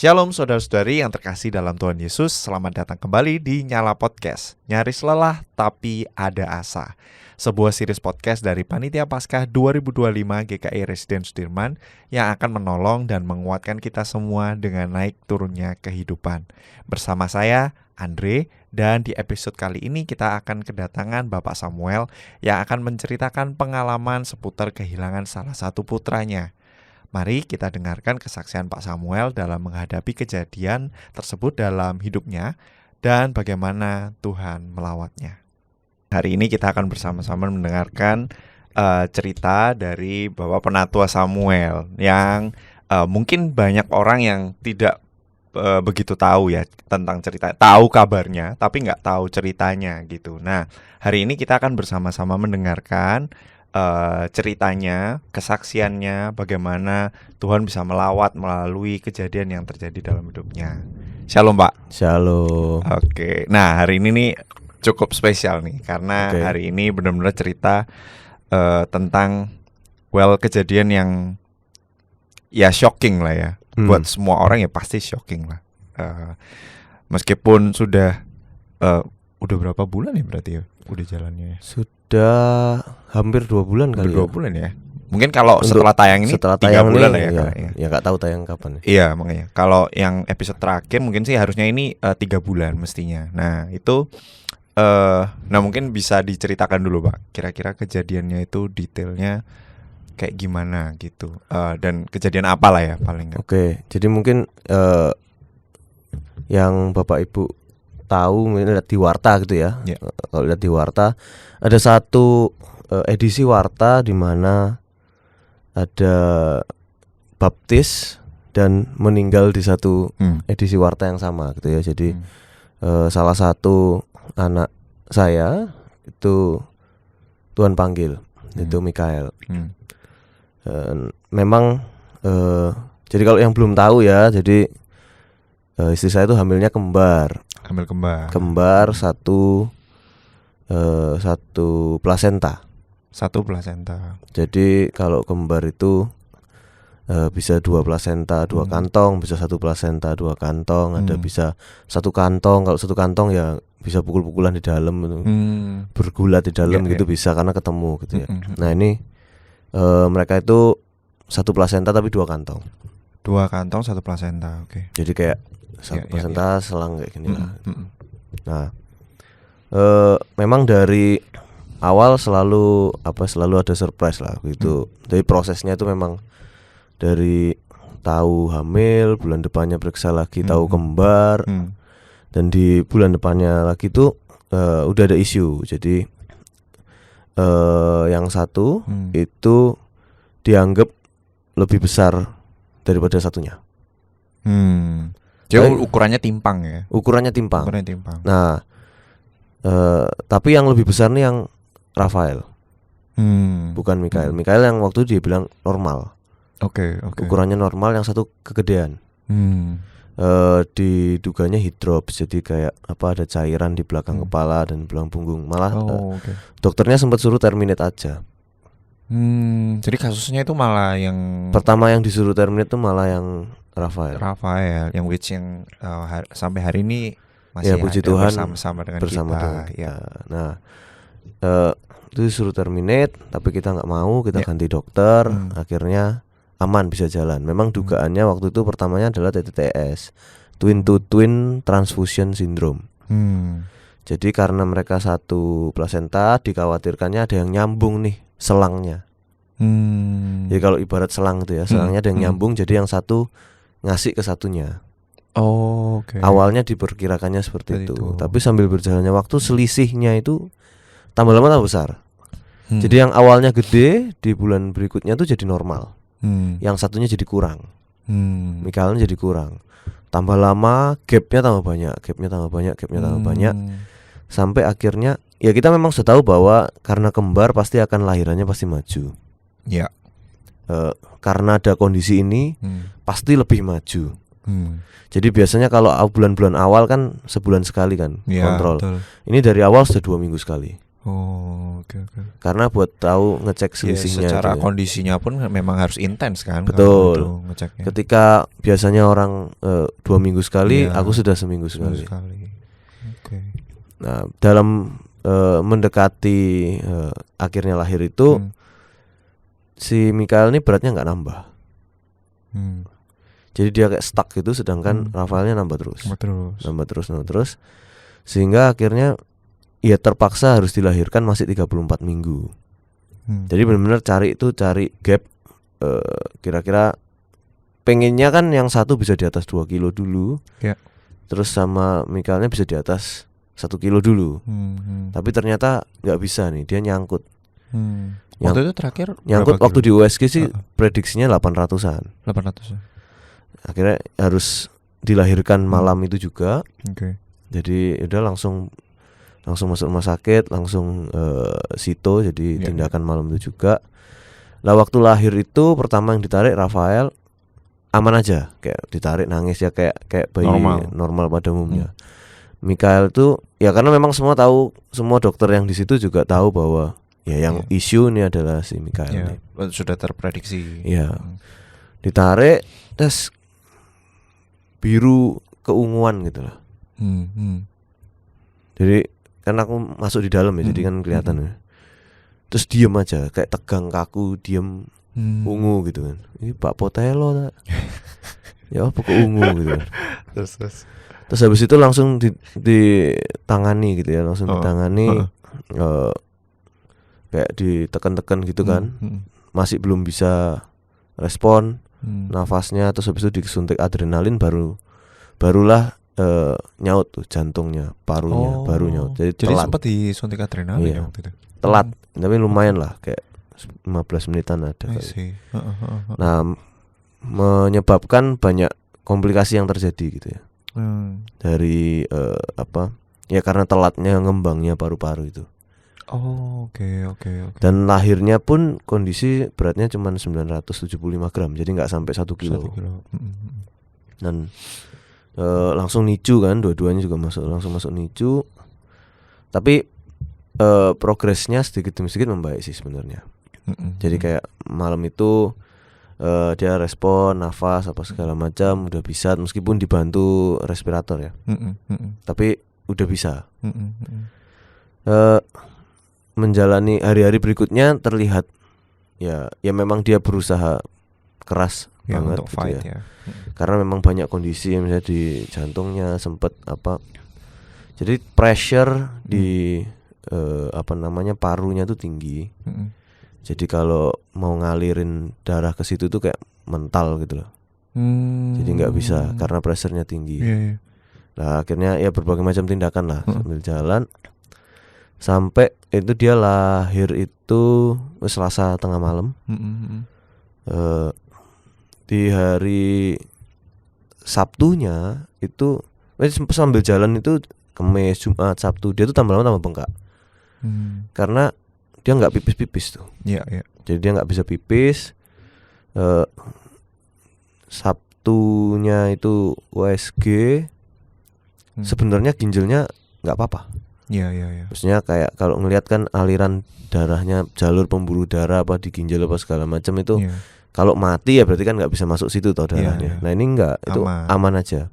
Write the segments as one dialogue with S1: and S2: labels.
S1: Shalom saudara-saudari yang terkasih dalam Tuhan Yesus. Selamat datang kembali di Nyala Podcast. Nyaris lelah tapi ada asa. Sebuah series podcast dari Panitia Paskah 2025 GKI Residen Sudirman yang akan menolong dan menguatkan kita semua dengan naik turunnya kehidupan. Bersama saya, Andre, dan di episode kali ini kita akan kedatangan Bapak Samuel yang akan menceritakan pengalaman seputar kehilangan salah satu putranya. Mari kita dengarkan kesaksian Pak Samuel dalam menghadapi kejadian tersebut dalam hidupnya dan bagaimana Tuhan melawatnya. Hari ini kita akan bersama-sama mendengarkan cerita dari Bapak Penatua Samuel yang mungkin banyak orang yang tidak begitu tahu ya tentang cerita, tahu kabarnya tapi nggak tahu ceritanya gitu. Nah, hari ini kita akan bersama-sama mendengarkan ceritanya, kesaksiannya, bagaimana Tuhan bisa melawat melalui kejadian yang terjadi dalam hidupnya. Shalom Pak.
S2: Shalom.
S1: Oke, nah hari ini nih cukup spesial nih karena hari ini benar-benar cerita tentang kejadian yang ya shocking lah ya. Buat semua orang ya pasti shocking lah. Meskipun sudah berapa bulan ya berarti ya udah jalannya ya?
S2: Sudah hampir 2 bulan kali.
S1: 2 bulan ya. Mungkin kalau setelah tayang ini 3 bulan lah ya.
S2: Ya nggak tahu tayang kapan.
S1: Iya makanya. Kalau yang episode terakhir mungkin sih harusnya ini 3 bulan mestinya. Nah itu, mungkin bisa diceritakan dulu Pak. Kira-kira kejadiannya itu detailnya kayak gimana gitu. Dan kejadian apa lah ya paling nggak.
S2: Oke, jadi mungkin yang Bapak Ibu tahu mungkin lihat di warta gitu ya. Kalau lihat di warta ada satu edisi warta di mana ada baptis dan meninggal di satu edisi warta yang sama gitu ya. Jadi salah satu anak saya itu Tuhan panggil, itu Mikael. Memang jadi kalau yang belum tahu ya, jadi istri saya itu hamilnya kembar. Kembar satu plasenta.
S1: Satu plasenta.
S2: Jadi kalau kembar itu bisa 2 plasenta 2 kantong, bisa 1 plasenta 2 kantong, ada bisa 1 kantong. Kalau 1 kantong ya bisa pukul-pukulan di dalam itu. Bergulat di dalam gitu bisa karena ketemu gitu ya. Nah, ini mereka itu 1 plasenta tapi 2 kantong.
S1: 2 kantong 1 plasenta, oke.
S2: Jadi kayak 1 plasenta selang kayak gini lah. Nah, memang dari awal selalu ada surprise lah gitu. Jadi prosesnya itu memang dari tahu hamil, bulan depannya periksa lagi tahu kembar, dan di bulan depannya lagi tuh udah ada isu. Jadi yang satu itu dianggap lebih besar daripada satunya.
S1: Jadi ukurannya timpang ya?
S2: Ukurannya timpang. Nah, tapi yang lebih besar nih yang Rafael, bukan Mikael. Mikael yang waktu dia bilang normal.
S1: Oke.
S2: Ukurannya normal, yang satu kegedean. Diduganya hidrops, jadi kayak ada cairan di belakang kepala dan belakang punggung. Malah dokternya sempat suruh terminate aja.
S1: Jadi kasusnya itu malah yang
S2: pertama yang disuruh terminate itu malah yang Rafael,
S1: yang sampai hari ini masih
S2: ya, puji
S1: ada
S2: Tuhan,
S1: bersama dengan kita. Ya.
S2: Nah, itu disuruh terminate, tapi kita nggak mau, kita ganti dokter. Akhirnya aman, bisa jalan. Memang dugaannya waktu itu pertamanya adalah TTS, twin to twin transfusion syndrome. Jadi karena mereka 1 plasenta, dikhawatirkannya ada yang nyambung nih selangnya. Jadi kalau ibarat selang itu ya, selangnya ada yang nyambung, jadi yang satu ngasih ke satunya. Awalnya diperkirakannya seperti itu. Tapi sambil berjalannya waktu, selisihnya itu tambah lama tambah besar. Jadi yang awalnya gede di bulan berikutnya tuh jadi normal. Yang satunya jadi kurang. Mikaelnya jadi kurang. Tambah lama gapnya tambah banyak. Sampai akhirnya ya kita memang sudah tahu bahwa karena kembar pasti akan lahirannya pasti maju.
S1: Ya.
S2: Karena ada kondisi ini pasti lebih maju. Jadi biasanya kalau bulan-bulan awal kan sebulan sekali kan kontrol. Betul. Ini dari awal sudah 2 minggu sekali.
S1: Oh, oke.
S2: Karena buat tahu ngecek
S1: Ya,
S2: selisihnya
S1: secara
S2: gitu ya.
S1: kondisinya pun memang harus intens kan.
S2: Betul.
S1: kalau itu ngeceknya.
S2: Ketika biasanya orang 2 minggu sekali,
S1: Iya,
S2: aku sudah seminggu
S1: Seminggu
S2: sekali.
S1: sekali. Oke.
S2: Nah, dalam mendekati akhirnya lahir itu, si Mikael ini beratnya nggak nambah. Jadi dia kayak stuck gitu, sedangkan Rafaelnya nambah terus. Nambah terus. Sehingga akhirnya ya terpaksa harus dilahirkan masih 34 minggu. Jadi benar-benar cari gap, kira-kira pengennya kan yang satu bisa di atas 2 kilo dulu.
S1: Ya.
S2: Terus sama Mikaelnya bisa di atas 1 kilo dulu. Tapi ternyata nggak bisa nih, dia nyangkut.
S1: Waktu itu terakhir
S2: Nyangkut
S1: berapa
S2: waktu di
S1: kilo?
S2: USG sih prediksinya 800-an.
S1: 800.
S2: Akhirnya harus dilahirkan malam itu juga.
S1: Oke.
S2: Jadi udah langsung masuk rumah sakit, langsung sito, jadi tindakan malam itu juga. Nah, waktu lahir itu pertama yang ditarik Rafael aman aja, kayak ditarik nangis ya kayak bayi normal pada umumnya. Mikael tuh ya karena memang semua dokter yang di situ juga tahu bahwa ya yang isu ini adalah si Mikael ini.
S1: Sudah terprediksi.
S2: Iya. Ditarik terus biru keunguan gitu lah. Jadi kan aku masuk di dalam ya, jadi kan kelihatan ya. Terus diem aja, kayak tegang kaku, diem ungu gitu kan. Ini Pak Potelo tak? Ya apa kok ungu gitu kan. Terus habis itu langsung ditangani gitu ya, langsung ditangani, kayak ditekan-tekan gitu kan. Masih belum bisa respon nafasnya, terus habis itu disuntik adrenalin barulah nyaut tuh jantungnya, parunya baru nyaut. Jadi telat.
S1: Sempat disuntik adrenalin ya waktu itu.
S2: Telat, tapi lumayan lah, kayak 15 menitan ada kali. Nah, menyebabkan banyak komplikasi yang terjadi gitu ya. Dari ya karena telatnya ngembangnya paru-paru itu.
S1: Oke.
S2: Dan lahirnya pun kondisi beratnya cuma 975 gram, jadi nggak sampai 1 kilo. Dan langsung NICU kan, dua-duanya juga langsung masuk NICU. Tapi progresnya sedikit demi sedikit membaik sih sebenarnya. Jadi kayak malam itu dia respon nafas apa segala macam udah bisa, meskipun dibantu respirator ya. Tapi udah bisa. Menjalani hari-hari berikutnya terlihat ya memang dia berusaha keras banget
S1: untuk
S2: gitu
S1: fight
S2: ya. Karena memang banyak kondisi yang misalnya di jantungnya sempet jadi pressure di parunya tuh tinggi. Jadi kalau mau ngalirin darah ke situ tuh kayak mental gitu loh. Jadi nggak bisa karena pressure-nya tinggi. Nah akhirnya ya berbagai macam tindakan lah sambil jalan sampai itu dia lahir itu Selasa tengah malam. Di hari Sabtunya itu sambil jalan itu Kamis, Jumat, Sabtu dia tuh tambah lama tambah bengkak. Karena dia nggak pipis tuh. Jadi dia nggak bisa pipis. Sabtunya itu USG. Sebenarnya ginjalnya nggak apa-apa. Maksudnya kayak kalau ngelihat kan aliran darahnya, jalur pembuluh darah apa di ginjal apa segala macam itu. Kalau mati ya berarti kan nggak bisa masuk situ tau darahnya. Nah ini enggak, itu aman aja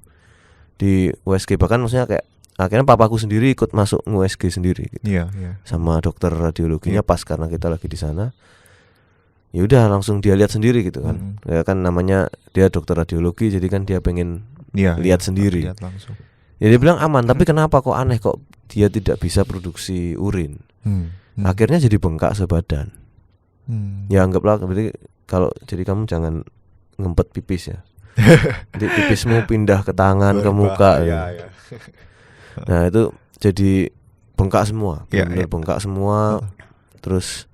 S2: di USG. Bahkan maksudnya kayak akhirnya papaku sendiri ikut masuk USG sendiri gitu. Sama dokter radiologinya pas karena kita lagi di sana. Ya udah langsung dia lihat sendiri gitu kan. Ya kan namanya dia dokter radiologi, jadi kan dia pengen lihat sendiri.
S1: Lihat langsung.
S2: Ya dia bilang aman, tapi kenapa kok aneh kok dia tidak bisa produksi urin. Akhirnya jadi bengkak sebadan. Ya anggaplah berarti kalau jadi kamu jangan ngempet pipis ya. Jadi pipismu pindah ke tangan, ke muka.
S1: Ya.
S2: Nah itu jadi bengkak semua, benar bengkak semua. Terus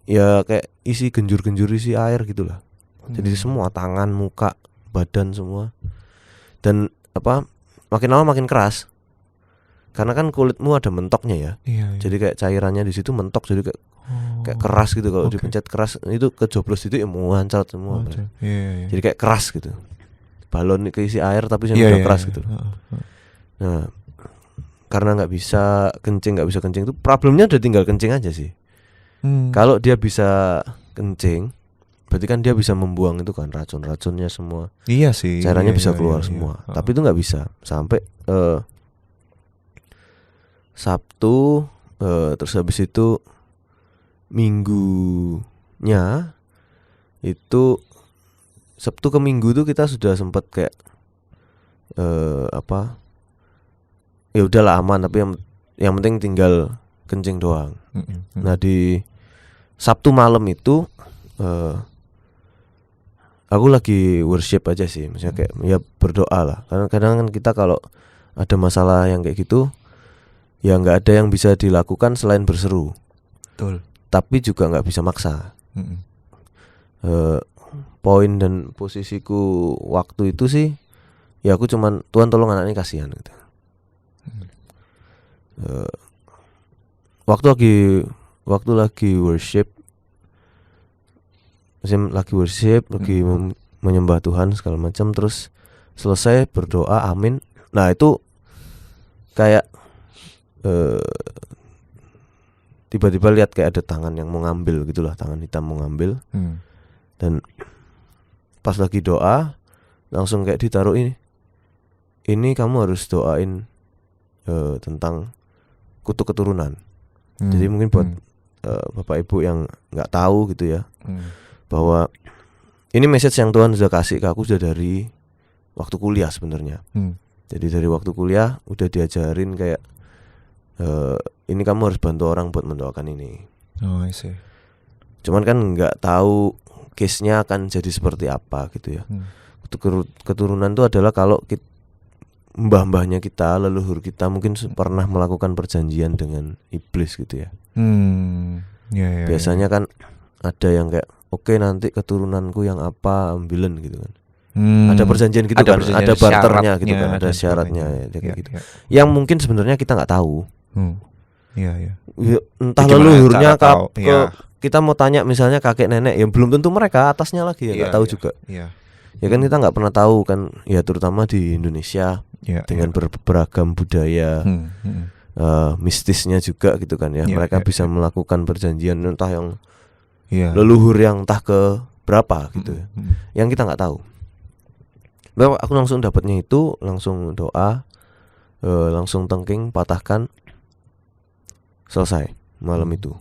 S2: ya kayak isi genjur-genjur isi air gitulah. Jadi semua tangan, muka, badan semua. Dan makin lama makin keras. Karena kan kulitmu ada mentoknya ya. Jadi kayak cairannya di situ mentok, jadi kayak keras gitu. Kalau dipencet keras itu kejoblos itu muncrat semua. Jadi kayak keras gitu. Balon keisi air tapi udah keras gitu. Nah, karena nggak bisa kencing itu problemnya udah tinggal kencing aja sih. Kalau dia bisa kencing, berarti kan dia bisa membuang itu kan racun-racunnya semua.
S1: Iya sih.
S2: Cairannya bisa keluar semua. Tapi itu nggak bisa sampai Sabtu, terus habis itu Minggunya itu Sabtu ke Minggu tuh kita sudah sempat kayak ya udahlah aman, tapi yang penting tinggal kencing doang. Nah di Sabtu malam itu aku lagi worship aja sih, maksudnya kayak ya berdoa lah. Karena kadang kan kita kalau ada masalah yang kayak gitu, ya nggak ada yang bisa dilakukan selain berseru.
S1: Betul. Tapi
S2: juga nggak bisa maksa. Poin dan posisiku waktu itu sih, ya aku cuman Tuhan tolong anak ini kasihan gitu. Waktu lagi worship, lagi menyembah Tuhan segala macam, terus selesai berdoa amin. Nah itu kayak tiba-tiba lihat kayak ada tangan yang mau ngambil gitulah, tangan hitam mau ngambil. Dan pas lagi doa langsung kayak ditaruh ini kamu harus doain tentang kutuk keturunan. Jadi mungkin buat bapak ibu yang nggak tahu gitu ya, bahwa ini message yang Tuhan sudah kasih ke aku sudah dari waktu kuliah sebenarnya. Jadi dari waktu kuliah udah diajarin kayak ini kamu harus bantu orang buat mendoakan ini.
S1: Oh, I see.
S2: Cuman kan nggak tahu case-nya akan jadi seperti apa gitu ya. Keturunan itu adalah kalau mbah-mbahnya kita, leluhur kita mungkin pernah melakukan perjanjian dengan iblis gitu ya. Biasanya kan ada yang kayak oke, nanti keturunanku yang apa ambilen gitu kan. Ada perjanjian gitu kan, ada barternya gitu kan, ada syaratnya ya, kayak gitu. Yang mungkin sebenarnya kita nggak tahu.
S1: Ya,
S2: entah leluhurnya kita mau tanya misalnya kakek nenek, ya belum tentu mereka atasnya lagi ya nggak tahu juga. Ya kan kita nggak pernah tahu kan, ya terutama di Indonesia dengan beragam budaya, mistisnya juga gitu kan ya. Mereka bisa melakukan perjanjian entah yang leluhur yang entah ke berapa gitu ya, yang kita nggak tahu. Aku langsung dapatnya itu, langsung doa, langsung tengking, patahkan, selesai malam itu.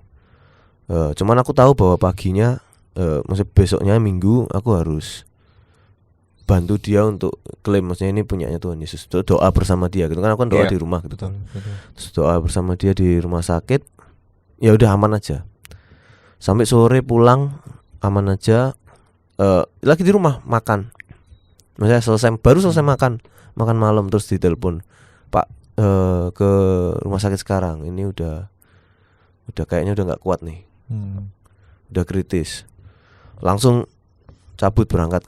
S2: Cuman aku tahu bahwa paginya, maksudnya besoknya Minggu aku harus bantu dia untuk klaim, maksudnya ini punyanya Tuhan Yesus. Doa bersama dia gitu kan, aku kan doa di rumah gitu. Betul. Terus doa bersama dia di rumah sakit. Ya udah aman aja. Sampai sore pulang aman aja. Lagi di rumah makan. Maksudnya baru selesai makan malam, terus ditelepon, Pak, ke rumah sakit sekarang. Ini udah kayaknya udah nggak kuat nih. Udah kritis. Langsung cabut berangkat.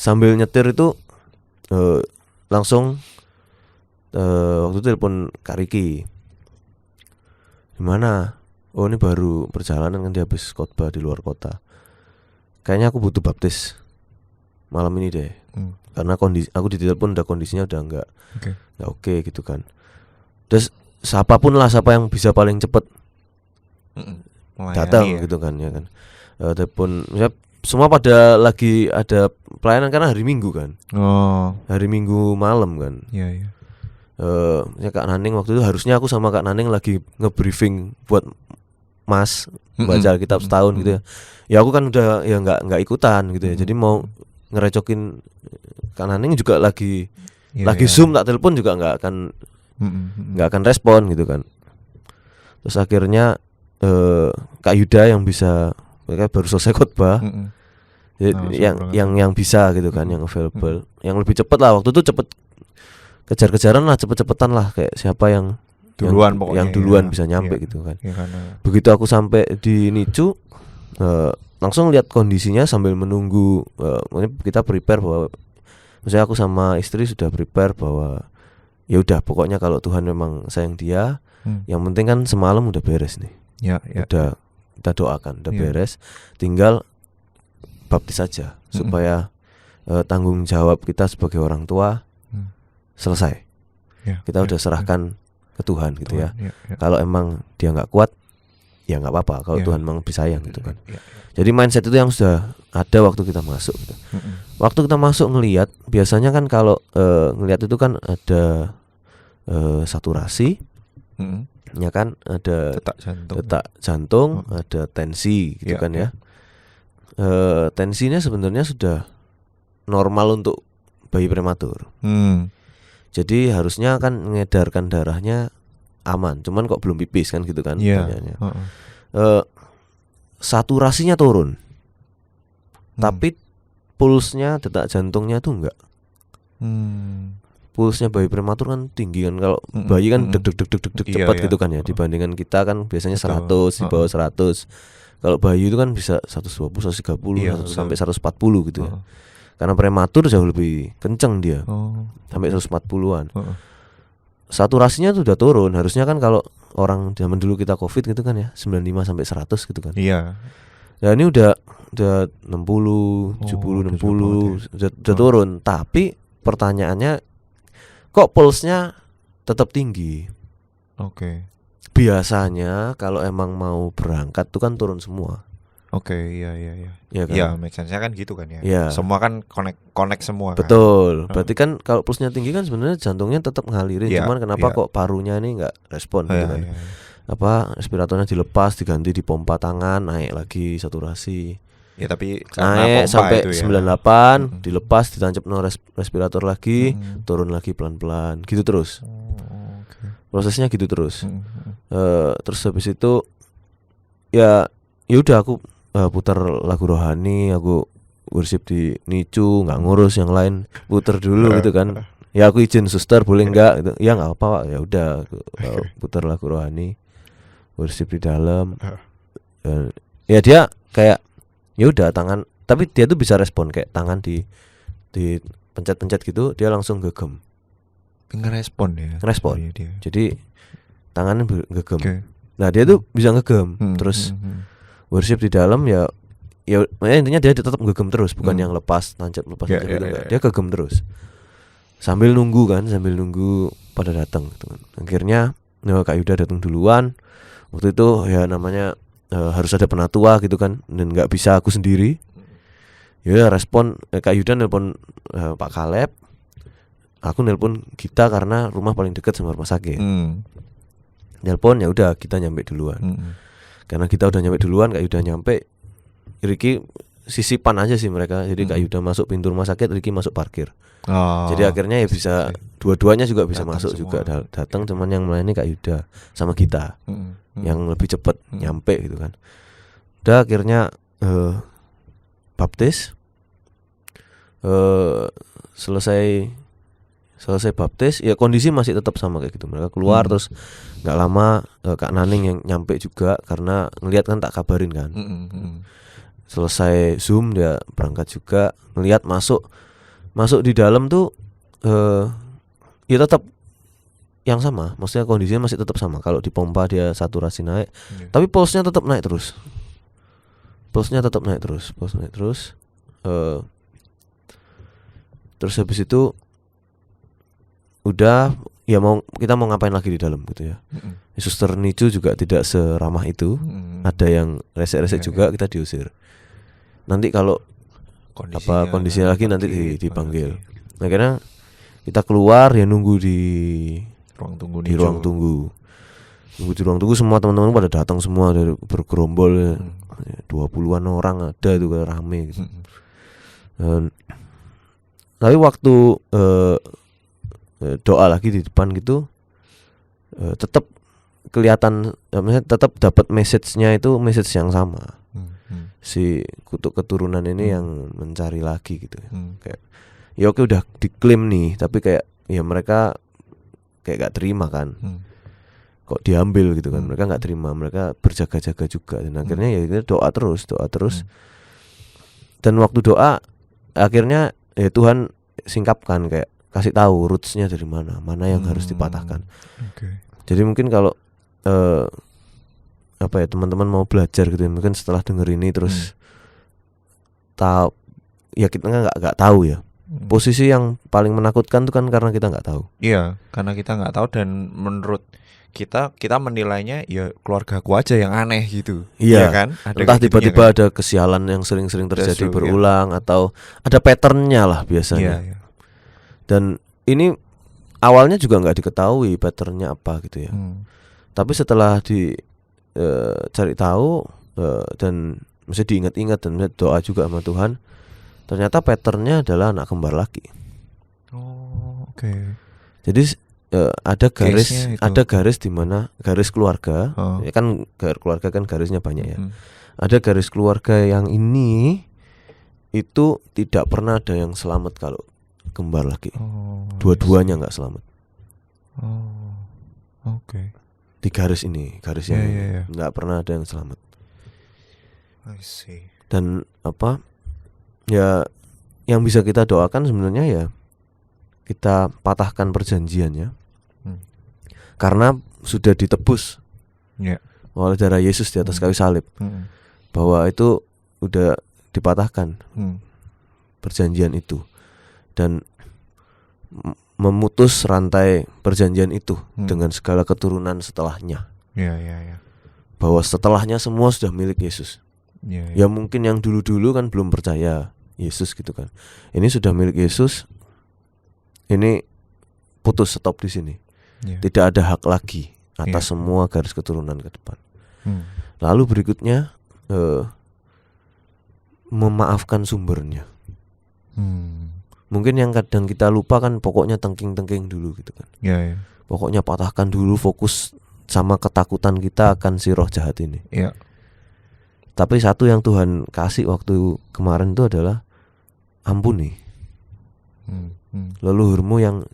S2: Sambil nyetir itu langsung waktu itu telepon Kak Riki. Gimana? Oh ini baru perjalanan kan, dia habis khotbah di luar kota. Kayaknya aku butuh baptis malam ini deh. Karena aku ditelepon udah kondisinya udah nggak oke gitu kan. Terus siapa yang bisa paling cepet datang gitu kan ya kan. Telepon semua pada lagi ada pelayanan karena hari Minggu kan. Hari Minggu malam kan. Ya Kak Naning waktu itu harusnya aku sama Kak Naning lagi nge-briefing buat Mas baca Alkitab setahun gitu ya. Ya aku kan udah ya nggak ikutan gitu ya. Jadi mau ngerecokin Kak Naning juga lagi Zoom, tak telepon juga nggak akan respon gitu kan. Terus akhirnya Kak Yuda yang bisa, mereka baru selesai khotbah, yang bisa gitu kan, yang available, yang lebih cepat lah waktu itu, cepet kejar-kejaran lah, cepet-cepetan lah, kayak siapa yang duluan bisa nyampe gitu kan. Begitu aku sampai di Nicu, langsung lihat kondisinya sambil menunggu, kita prepare bahwa, misalnya aku sama istri sudah prepare bahwa ya udah pokoknya kalau Tuhan memang sayang dia, yang penting kan semalam udah beres nih. Udah kita doakan, udah beres, tinggal baptis saja supaya tanggung jawab kita sebagai orang tua selesai. kita udah serahkan ke Tuhan gitu ya. Kalau emang dia nggak kuat, ya nggak apa-apa. Kalau Tuhan memang lebih sayang gitu kan. Jadi mindset itu yang sudah ada waktu kita masuk gitu. Waktu kita masuk ngelihat, biasanya kan kalau ngelihat itu kan ada saturasi, ya kan, ada detak jantung, ada tensi gitu kan ya. Tensinya sebenarnya sudah normal untuk bayi prematur. Jadi harusnya kan mengedarkan darahnya aman, cuman kok belum pipis kan gitu kan pertanyaannya. Saturasinya turun, tapi pulsnya, detak jantungnya tuh enggak. Pulsnya bayi prematur kan tinggi kan, kalau bayi kan deg cepat gitu kan ya, dibandingkan kita kan biasanya 100, di bawah 100. Kalau bayi itu kan bisa 120, 130, sampai 140 gitu ya. Karena prematur jauh lebih kenceng dia, sampai 140-an. Saturasinya tuh udah turun. Harusnya kan kalau orang zaman dulu kita COVID gitu kan ya, 95 sampai 100 gitu kan. Nah ini udah 60, 70, 60 udah turun. Tapi pertanyaannya, kok pulsnya tetap tinggi? Biasanya kalau emang mau berangkat tuh kan turun semua.
S1: Iya kan? Ya, make sense-nya kan gitu kan ya. Semua kan connect semua kan.
S2: Betul. Berarti kan kalau pulsnya tinggi kan sebenarnya jantungnya tetap ngalirin, cuman kenapa kok parunya ini enggak respon gitu kan. Apa respiratornya dilepas, diganti dipompa tangan, naik lagi saturasi.
S1: Ya tapi
S2: naik sampai 98, dilepas, ditancap respirator lagi, turun lagi pelan-pelan, gitu terus. Prosesnya gitu terus. Terus habis itu ya udah aku putar lagu rohani, aku worship di Nicu, nggak ngurus yang lain, putar dulu gitu kan. Ya aku izin suster boleh nggak gitu. Ya nggak apa Pak, ya udah putar lagu rohani, worship di dalam. Ya dia kayak ya udah tangan, tapi dia tuh bisa respon kayak tangan di pencet-pencet gitu, dia langsung gegem.
S1: Ngerespon ya.
S2: Ngerespon. Dia. Jadi tangannya gegem. Nah dia tuh bisa ngegem, terus worship di dalam ya intinya dia tetap gegem terus, bukan yang lepas tancap gitu. Dia gegem terus sambil nunggu pada datang gitu kan. Akhirnya Kak Yuda datang duluan. Waktu itu ya namanya harus ada penatua gitu kan, dan nggak bisa aku sendiri. Ya respon Kak Yuda nelpon Pak Kaleb, aku nelpon Gita karena rumah paling dekat sama rumah sakit. Nelpon ya udah kita nyampe duluan. Karena kita udah nyampe duluan, Kak Yuda nyampe, Ricky sisipan aja sih mereka. Jadi Kak Yuda masuk pintu rumah sakit, Ricky masuk parkir. Jadi akhirnya ya bisa dua-duanya juga bisa masuk semua. Juga datang, cuman yang melayani Kak Yuda sama kita yang lebih cepat nyampe gitu kan. Udah akhirnya baptis, selesai baptis ya kondisi masih tetap sama kayak gitu. Mereka keluar terus nggak lama Kak Naning yang nyampe juga, karena ngelihat kan tak kabarin kan. Selesai Zoom dia berangkat juga, ngelihat masuk di dalam tuh ya tetap yang sama, maksudnya kondisinya masih tetap sama. Kalau dipompa dia saturasi naik, tapi pulsnya tetap naik terus. Pulse naik terus. Terus habis itu udah ya kita mau ngapain lagi di dalam gitu ya. Suster Nicu juga tidak seramah itu. Ada yang resek-resek juga, kita diusir. Nanti kalau kondisinya lagi nanti dipanggil. Akhirnya kita keluar ya, nunggu di ruang tunggu. Nunggu di ruang tunggu, semua teman-teman pada datang semua dari bergerombol ya. 20-an orang ada itu kayak rame gitu. Tapi waktu doa lagi di depan gitu, tetap kelihatan, tetap dapat message-nya itu message yang sama. Si kutuk keturunan ini yang mencari lagi gitu. Kayak ya oke udah diklaim nih, tapi kayak ya mereka kayak gak terima kan. Kok diambil gitu kan. Mereka gak terima, mereka berjaga-jaga juga. Dan akhirnya ya doa terus. Dan waktu doa akhirnya ya Tuhan singkapkan, kayak kasih tahu roots-nya dari mana yang harus dipatahkan. Jadi mungkin kalau teman-teman mau belajar gitu, mungkin setelah denger ini terus tahu ya, kita nggak tahu ya. Posisi yang paling menakutkan tuh kan karena kita nggak tahu.
S1: Iya, karena kita nggak tahu dan menurut kita menilainya ya keluargaku aja yang aneh gitu.
S2: Iya
S1: kan? Ada
S2: Entah
S1: kayak gitunya
S2: tiba-tiba
S1: kan?
S2: ada kesialan yang sering-sering terjadi
S1: That's true,
S2: berulang atau ada patternnya lah biasanya.
S1: Iya.
S2: Dan ini awalnya juga nggak diketahui patternnya apa gitu ya. Tapi setelah cari tahu dan mesti diingat-ingat dan doa juga sama Tuhan, ternyata patternnya adalah anak kembar laki.
S1: Oh, oke.
S2: Jadi ada
S1: Case-nya itu.
S2: garis di mana garis keluarga, ya kan keluarga kan garisnya banyak ya. Ada garis keluarga yang ini itu tidak pernah ada yang selamat kalau kembar laki. Dua-duanya nggak selamat.
S1: Oh, oke.
S2: Di garisnya
S1: Yeah.
S2: nggak pernah ada yang selamat.
S1: I see.
S2: Dan apa? Ya, yang bisa kita doakan sebenarnya ya kita patahkan perjanjiannya, karena sudah ditebus oleh darah Yesus di atas kayu salib, bahwa itu udah dipatahkan perjanjian itu dan memutus rantai perjanjian itu dengan segala keturunan setelahnya. Bahwa setelahnya semua sudah milik Yesus. Ya mungkin yang dulu-dulu kan belum percaya Yesus gitu kan. Ini sudah milik Yesus. Ini putus, stop di sini. Tidak ada hak lagi atas semua garis keturunan ke depan. Lalu berikutnya memaafkan sumbernya. Mungkin yang kadang kita lupa kan pokoknya tengking-tengking dulu gitu kan. Pokoknya patahkan dulu, fokus sama ketakutan kita akan si roh jahat ini. Tapi satu yang Tuhan kasih waktu kemarin itu adalah ampuni. Leluhurmu yang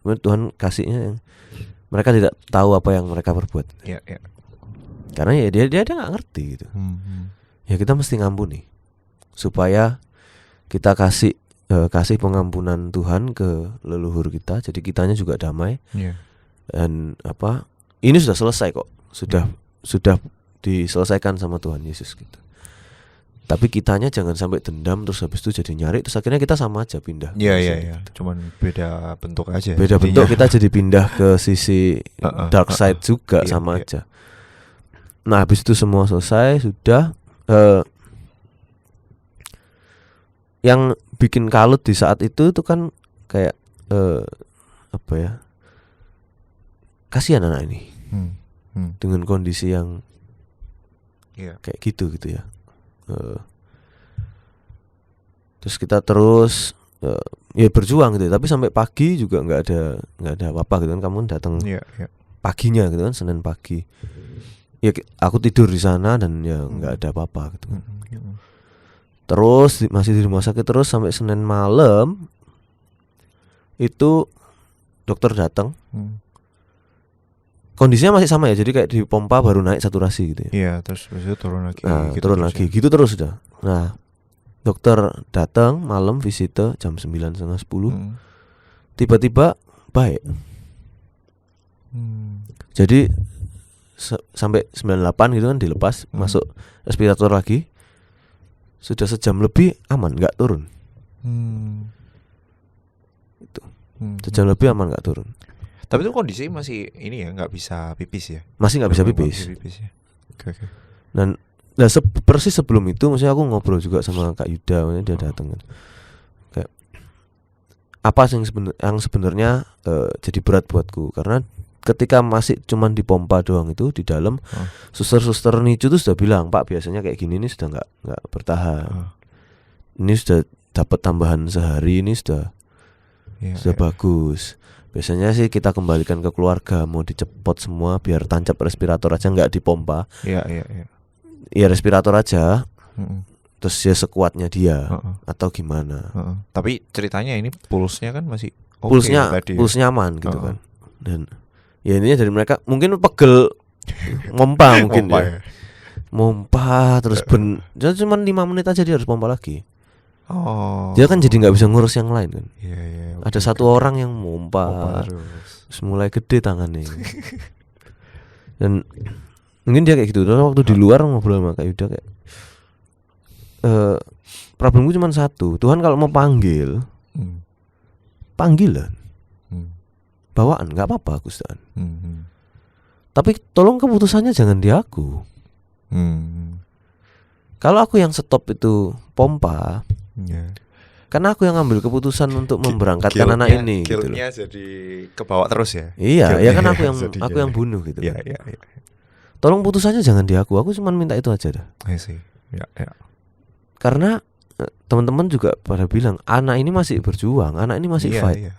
S2: Tuhan kasihnya yang mereka tidak tahu apa yang mereka perbuat. Karena ya dia nggak ngerti gitu. Ya kita mesti ngampuni supaya kita kasih pengampunan Tuhan ke leluhur kita. Jadi kitanya juga damai. Dan apa? Ini sudah selesai kok. Sudah diselesaikan sama Tuhan Yesus gitu. Tapi kitanya jangan sampai dendam terus habis itu jadi nyari terus akhirnya kita sama aja pindah.
S1: Iya. Cuman beda bentuk aja.
S2: Beda bentuk kita jadi pindah ke sisi dark side juga sama aja. Nah, habis itu semua selesai sudah yang bikin kalut di saat itu kan kayak apa ya? Kasihan anak ini. Dengan kondisi yang kayak gitu ya. Terus kita terus ya berjuang gitu, tapi sampai pagi juga nggak ada apa-apa gitu kan. Kamu datang paginya gitu kan, Senin pagi. Ya aku tidur di sana dan ya nggak ada apa-apa gitu kan. Terus masih di rumah sakit terus sampai Senin malam itu dokter datang. Kondisinya masih sama ya, jadi kayak di pompa baru naik saturasi gitu ya.
S1: Iya, terus itu turun lagi.
S2: Nah, turun lagi, gitu terus sudah. Nah, dokter datang malam visite jam 9:30. Tiba-tiba baik. Jadi sampai 98 gitu kan dilepas, masuk respirator lagi. Sudah sejam lebih aman, nggak turun. Itu. Sejam lebih aman nggak turun.
S1: Tapi itu kondisi masih ini ya, nggak bisa pipis ya?
S2: Masih nggak bisa pipis.
S1: Ya? Okay.
S2: Dan persis sebelum itu, maksudnya aku ngobrol juga sama Kak Yuda, dia datang kan. Kayak apa sih yang sebenarnya jadi berat buatku, karena ketika masih cuman dipompa doang itu di dalam, suster-suster nicu tuh sudah bilang, Pak biasanya kayak gini ini sudah nggak bertahan. Ini sudah dapat tambahan sehari, ini sudah bagus. Biasanya sih kita kembalikan ke keluarga, mau dicepot semua biar tancap respirator aja, nggak dipompa.
S1: Iya.
S2: Ya respirator aja. Terus ya sekuatnya dia atau gimana.
S1: Tapi ceritanya ini pulsnya kan masih
S2: pulsnya aman gitu kan. Dan ya intinya dari mereka mungkin pegel mompa mungkin ya. Mompa terus jadi cuma 5 menit aja dia harus pompa lagi. Dia kan jadi nggak bisa ngurus yang lain kan. Ada satu orang yang mompa terus mulai gede tangannya. Dan mungkin dia kayak gitu. Terus waktu di luar ngobrol sama Kak Yuda kayak problemku cuma satu. Tuhan kalau mau panggil, panggilan, bawaan, nggak apa-apa aku Tuhan. Tapi tolong keputusannya jangan di aku. Kalau aku yang stop itu pompa, karena aku yang ngambil keputusan untuk memberangkatkan anak ini.
S1: Guilt-nya
S2: gitu
S1: jadi kebawa terus ya.
S2: Iya,
S1: Guilt-nya
S2: ya kan aku yang bunuh gitu.
S1: Iya.
S2: Tolong putusannya jangan di aku cuma minta itu aja dah.
S1: I see. Ya.
S2: Karena teman-teman juga pada bilang anak ini masih berjuang, anak ini masih fight.
S1: Iya.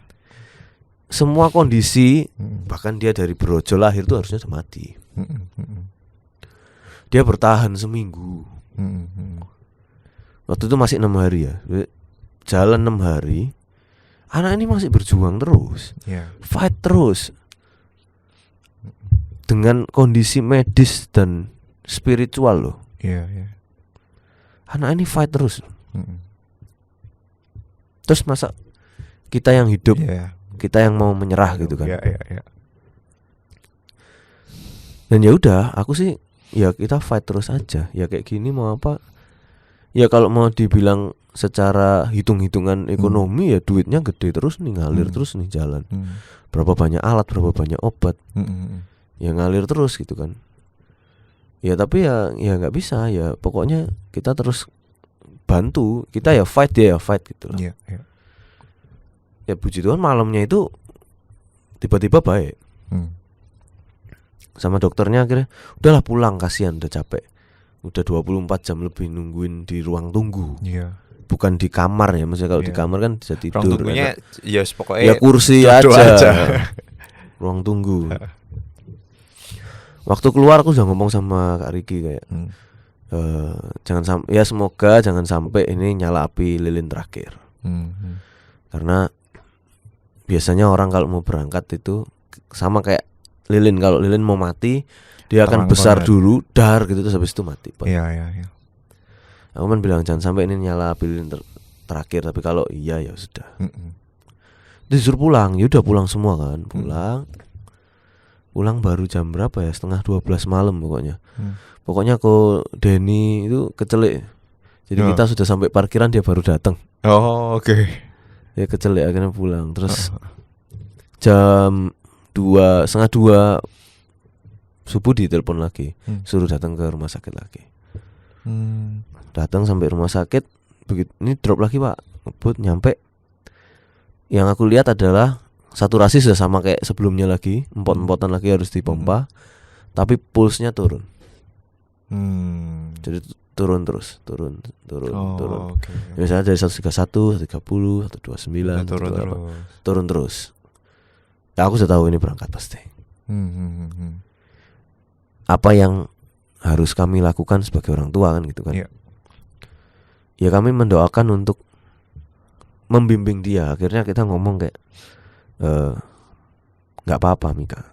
S2: Semua kondisi, bahkan dia dari brojol lahir itu harusnya sudah mati. Dia bertahan seminggu. Waktu itu masih 6 hari ya. Jalan 6 hari. Anak ini masih berjuang terus. Fight terus. Dengan kondisi medis dan spiritual loh.
S1: Iya.
S2: Anak ini fight terus. Terus masa kita yang hidup, kita yang mau menyerah gitu kan.
S1: Iya.
S2: Dan ya udah, aku sih ya kita fight terus aja. Ya kayak gini mau apa? Ya kalau mau dibilang secara hitung-hitungan ekonomi ya duitnya gede terus nih, ngalir terus nih jalan. Berapa banyak alat, berapa banyak obat. Ya ngalir terus gitu kan. Ya tapi ya nggak bisa ya, pokoknya kita terus bantu, kita ya fight, dia ya fight gitu lah. Ya puji Tuhan malamnya itu tiba-tiba baik. Sama dokternya akhirnya udahlah pulang, kasihan udah capek. Udah 24 jam lebih nungguin di ruang tunggu. Bukan di kamar ya, maksudnya kalau di kamar kan bisa tidur.
S1: Ruang tunggunya ya pokoknya
S2: ya kursi aja. Ruang tunggu. Waktu keluar aku udah ngomong sama Kak Riki kayak jangan sampai, ya semoga jangan sampai ini nyala api lilin terakhir. Karena biasanya orang kalau mau berangkat itu sama kayak lilin, kalau lilin mau mati dia akan besar dulu, dar gitu, terus habis itu mati.
S1: Iya.
S2: Aku kan bilang jangan sampai ini nyala api lilin terakhir, tapi kalau iya ya sudah. Disuruh pulang, ya udah pulang semua kan, pulang baru jam berapa ya, 11:30 malam pokoknya. Pokoknya kok Denny itu kecelik. Jadi kita sudah sampai parkiran dia baru datang.
S1: Oh oke.
S2: Dia kecelik akhirnya pulang. Terus jam 1:30 subuh ditelepon lagi, suruh datang ke rumah sakit lagi. Datang sampai rumah sakit, begitu ini drop lagi Pak, ngebut nyampe. Yang aku lihat adalah saturasi sudah sama kayak sebelumnya lagi, empot-empotan lagi harus dipompa, tapi pulsnya turun. Jadi turun terus, turun.
S1: Okay.
S2: Biasanya dari 131, 130, 129, turun terus. Ya aku sudah tahu ini berangkat pasti. Apa yang harus kami lakukan sebagai orang tua kan gitu kan? Ya kami mendoakan untuk membimbing dia. Akhirnya kita ngomong kayak nggak apa-apa Mika,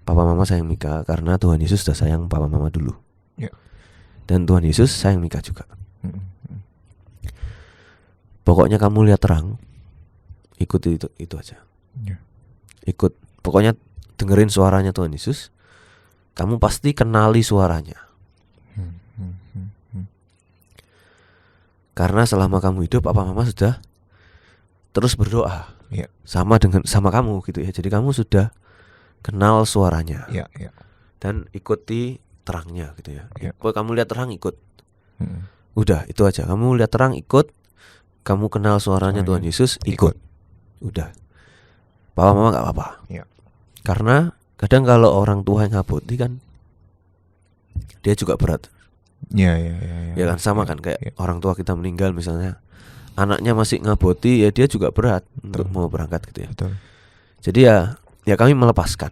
S2: Papa Mama sayang Mika karena Tuhan Yesus sudah sayang Papa Mama dulu, dan Tuhan Yesus sayang Mika juga. Pokoknya kamu lihat terang, ikuti itu aja. Ikut, pokoknya dengerin suaranya Tuhan Yesus. Kamu pasti kenali suaranya. Karena selama kamu hidup Papa Mama sudah terus berdoa. Sama kamu gitu ya. Jadi kamu sudah kenal suaranya. Dan ikuti terangnya gitu ya. Pokoknya kamu lihat terang, ikut. Udah itu aja. Kamu lihat terang, ikut. Kamu kenal suaranya Tuhan Yesus, ikut. Udah. Papa Mama gak apa-apa. Karena kadang kalau orang tua yang ngaboti kan dia juga berat. Ya kan sama kan kayak orang tua kita meninggal misalnya, anaknya masih ngaboti, ya dia juga berat untuk mau berangkat gitu ya. Jadi ya kami melepaskan.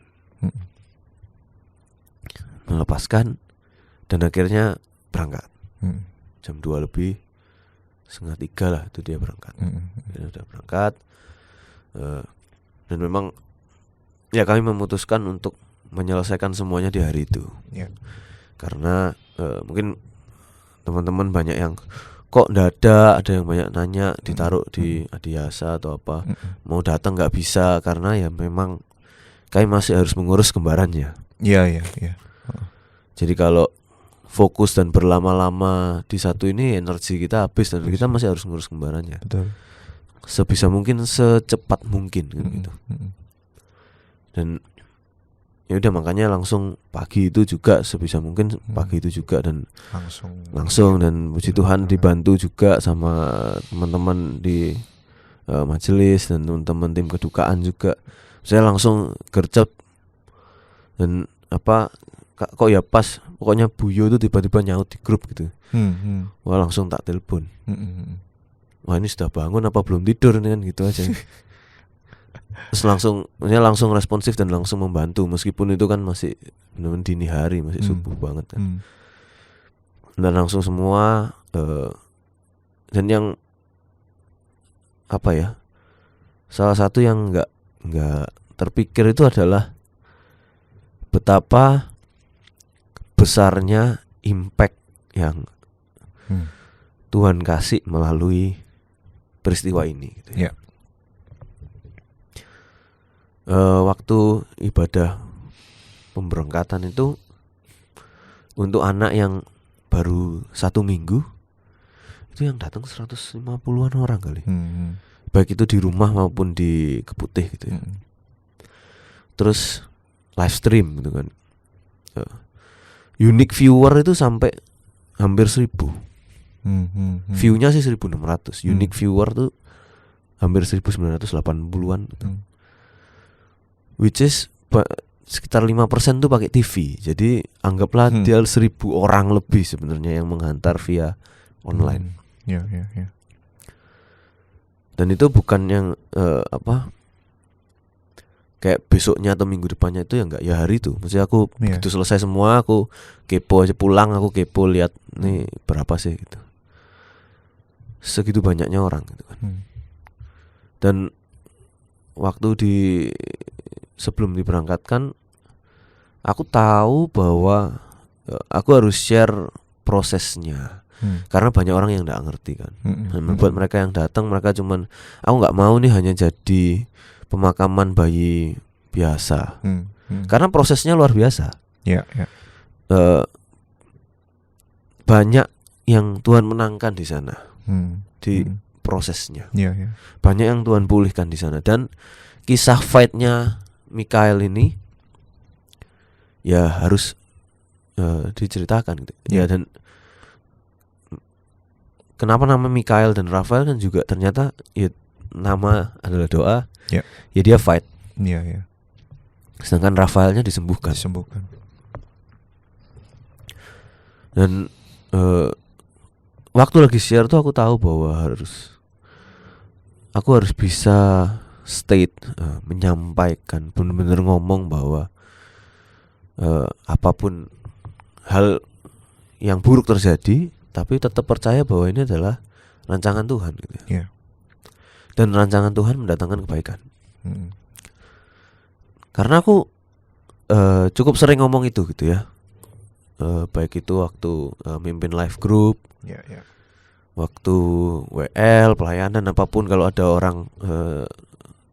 S2: Dan akhirnya berangkat. Jam 2 lebih, 2:30 lah itu dia berangkat. Dia udah berangkat. Dan memang ya kami memutuskan untuk menyelesaikan semuanya di hari itu. Karena mungkin teman-teman banyak yang kok ada yang banyak nanya, ditaruh di Adiasa atau apa, mau datang nggak bisa karena ya memang kami masih harus mengurus kembarannya.
S1: Iya.
S2: Jadi kalau fokus dan berlama-lama di satu ini energi kita habis dan kita masih harus ngurus kembarannya.
S1: Betul.
S2: Sebisa mungkin, secepat mungkin gitu. Dan ya udah makanya langsung pagi itu juga sebisa mungkin pagi itu juga dan langsung dan puji Tuhan dibantu juga sama teman-teman di majelis dan teman-teman tim kedukaan juga. Saya langsung gercep dan kok ya pas pokoknya Buyo itu tiba-tiba nyaut di grup gitu. Wah langsung tak telepon. Wah ini sudah bangun apa belum tidur nih kan gitu aja. Terus langsung responsif dan langsung membantu meskipun itu kan masih benar-benar dini hari, masih subuh banget kan. Dan langsung semua dan yang salah satu yang nggak terpikir itu adalah betapa besarnya impact yang Tuhan kasih melalui peristiwa ini gitu ya. Waktu ibadah pemberangkatan itu untuk anak yang baru 1 minggu itu yang datang 150-an orang kali. Baik itu di rumah maupun di Keputih gitu ya. Terus live stream gitu kan. Unique viewer itu sampai hampir 1000. View-nya sih 1600. Unique viewer tuh hampir 1980-an gitu. Which is sekitar 5% tuh pakai TV. Jadi anggaplah dia 1000 orang lebih sebenarnya yang menghantar via online. Dan itu bukan yang kayak besoknya atau minggu depannya itu ya enggak, ya hari itu. Maksudnya aku begitu selesai semua aku kepo aja pulang, aku kepo lihat nih berapa sih gitu. Segitu banyaknya orang gitu kan. Dan waktu sebelum diberangkatkan aku tahu bahwa aku harus share prosesnya. Karena banyak orang yang enggak ngerti kan. Buat mereka yang datang, mereka cuman aku enggak mau nih hanya jadi pemakaman bayi biasa. Karena prosesnya luar biasa. Banyak yang Tuhan menangkan di sana. Di prosesnya. Banyak yang Tuhan pulihkan di sana dan kisah fight-nya Mikael ini ya harus diceritakan gitu. Ya dan kenapa nama Mikael dan Rafael kan juga ternyata ya nama adalah doa. Ya dia fight. Sedangkan Rafaelnya disembuhkan. Dan waktu lagi share tuh aku tahu bahwa aku harus bisa state, menyampaikan, benar-benar ngomong bahwa apapun hal yang buruk terjadi, tapi tetap percaya bahwa ini adalah rancangan Tuhan gitu. Dan rancangan Tuhan mendatangkan kebaikan. Karena aku cukup sering ngomong itu gitu ya. Baik itu waktu mimpin live group, waktu WL, pelayanan apapun, kalau ada orang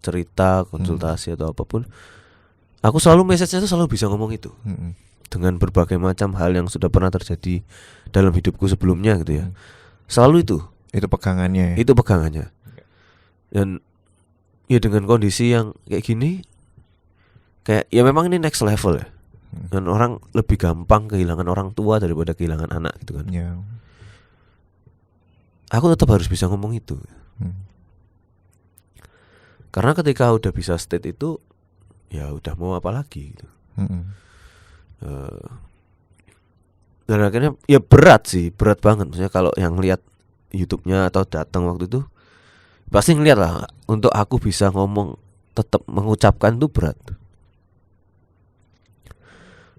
S2: cerita, konsultasi atau apapun, aku selalu message-nya itu selalu bisa ngomong itu. Dengan berbagai macam hal yang sudah pernah terjadi dalam hidupku sebelumnya gitu ya. Selalu itu pegangannya. Itu pegangannya. Dan ya dengan kondisi yang kayak gini, kayak ya memang ini next level ya. Dan orang lebih gampang kehilangan orang tua daripada kehilangan anak gitu kan. Aku tetap harus bisa ngomong itu. Karena ketika udah bisa state itu, ya udah mau apa lagi gitu. Dan akhirnya ya berat banget. Maksudnya kalau yang lihat YouTube-nya atau datang waktu itu pasti ngeliat lah, untuk aku bisa ngomong tetap mengucapkan itu berat.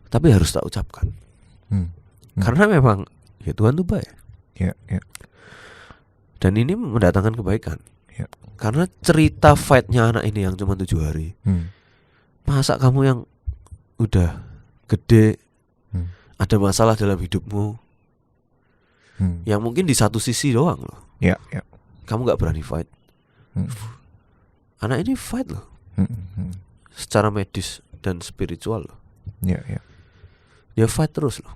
S2: Tapi harus tak ucapkan. Karena memang ya Tuhan itu baik. Dan ini mendatangkan kebaikan. Karena cerita fight-nya anak ini yang cuma 7 hari. Masa kamu yang udah gede, ada masalah dalam hidupmu, yang mungkin di satu sisi doang loh. Kamu gak berani fight. Anak ini fight loh. Secara medis dan spiritual loh. Dia fight terus loh.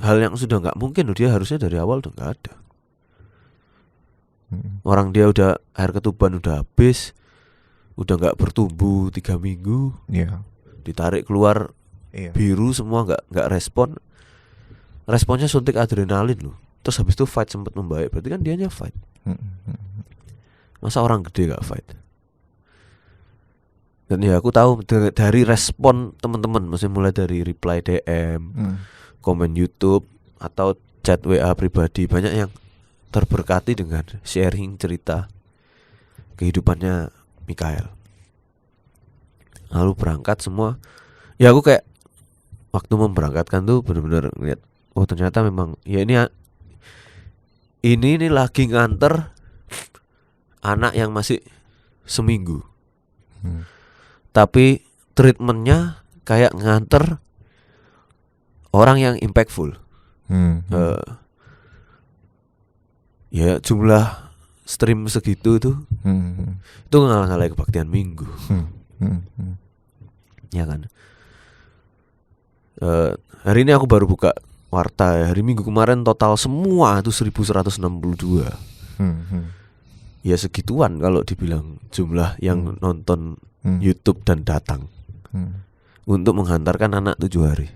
S2: Hal yang sudah nggak mungkin dia harusnya dari awal udah nggak ada. Orang dia udah air ketuban udah habis, udah nggak bertumbuh 3 minggu, ditarik keluar biru semua nggak respon. Responnya suntik adrenalin loh. Terus habis itu fight sempat membaik, berarti kan dianya fight. Masa orang gede nggak fight? Dan ya aku tahu dari respon teman-teman, maksudnya mulai dari reply DM, komen YouTube atau chat WA pribadi, banyak yang terberkati dengan sharing cerita kehidupannya Mikael. Lalu berangkat semua. Ya aku kayak waktu memberangkatkan tuh benar-benar ngeliat, oh ternyata memang ya ini lagi nganter anak yang masih seminggu. Tapi treatmentnya kayak nganter orang yang impactful. Ya jumlah stream segitu tuh itu ngalah-ngalahin kebaktian minggu. Ya kan. Hari ini aku baru buka warta ya. Hari Minggu kemarin total semua itu 1162. Ya segituan kalau dibilang jumlah yang nonton YouTube dan datang untuk menghantarkan anak 7 hari.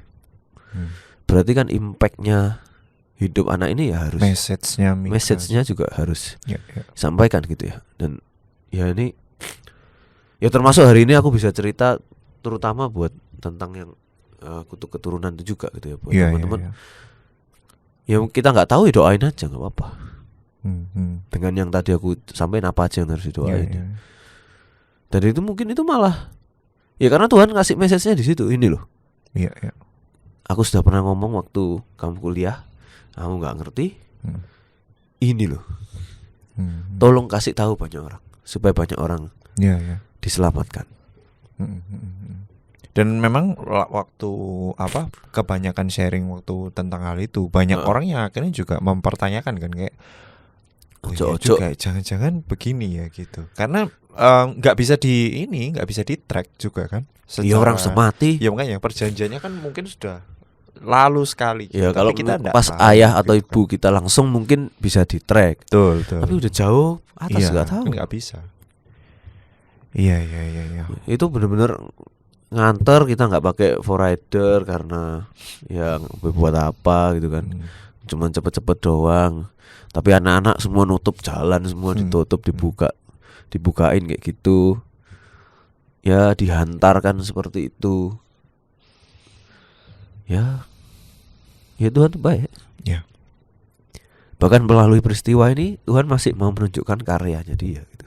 S2: Berarti kan impactnya hidup anak ini ya harus message-nya juga harus sampaikan gitu ya. Dan ya ini ya termasuk hari ini aku bisa cerita terutama buat tentang yang kutuk keturunan itu juga gitu ya buat teman-teman. Ya kita nggak tahu ya doain aja nggak apa-apa. Dengan yang tadi aku sampaikan apa aja yang harus didoain. Dan itu mungkin itu malah ya karena Tuhan ngasih message-nya di situ ini loh. Aku sudah pernah ngomong waktu kamu kuliah, kamu nggak ngerti. Ini loh. Tolong kasih tahu banyak orang supaya banyak orang diselamatkan.
S1: Dan memang waktu kebanyakan sharing waktu tentang hal itu banyak orang yang akhirnya juga mempertanyakan kan kayak juga jangan-jangan begini ya gitu. Karena nggak bisa di track juga kan.
S2: Iya orang semati.
S1: Ya makanya perjanjiannya kan mungkin sudah lalu sekali.
S2: Ya kalau kita pas ayah atau ibu kita langsung mungkin bisa di track.
S1: Betul.
S2: Tapi udah jauh atas nggak tahu.
S1: Nggak bisa. Iya.
S2: Itu benar-benar nganter, kita nggak pakai forrider karena ya buat apa gitu kan. Cuman cepet-cepet doang. Tapi anak-anak semua nutup jalan, semua ditutup, dibukain kayak gitu. Ya dihantarkan seperti itu. Ya Tuhan tuh baik.
S1: Ya.
S2: Bahkan melalui peristiwa ini Tuhan masih mau menunjukkan karyanya dia gitu.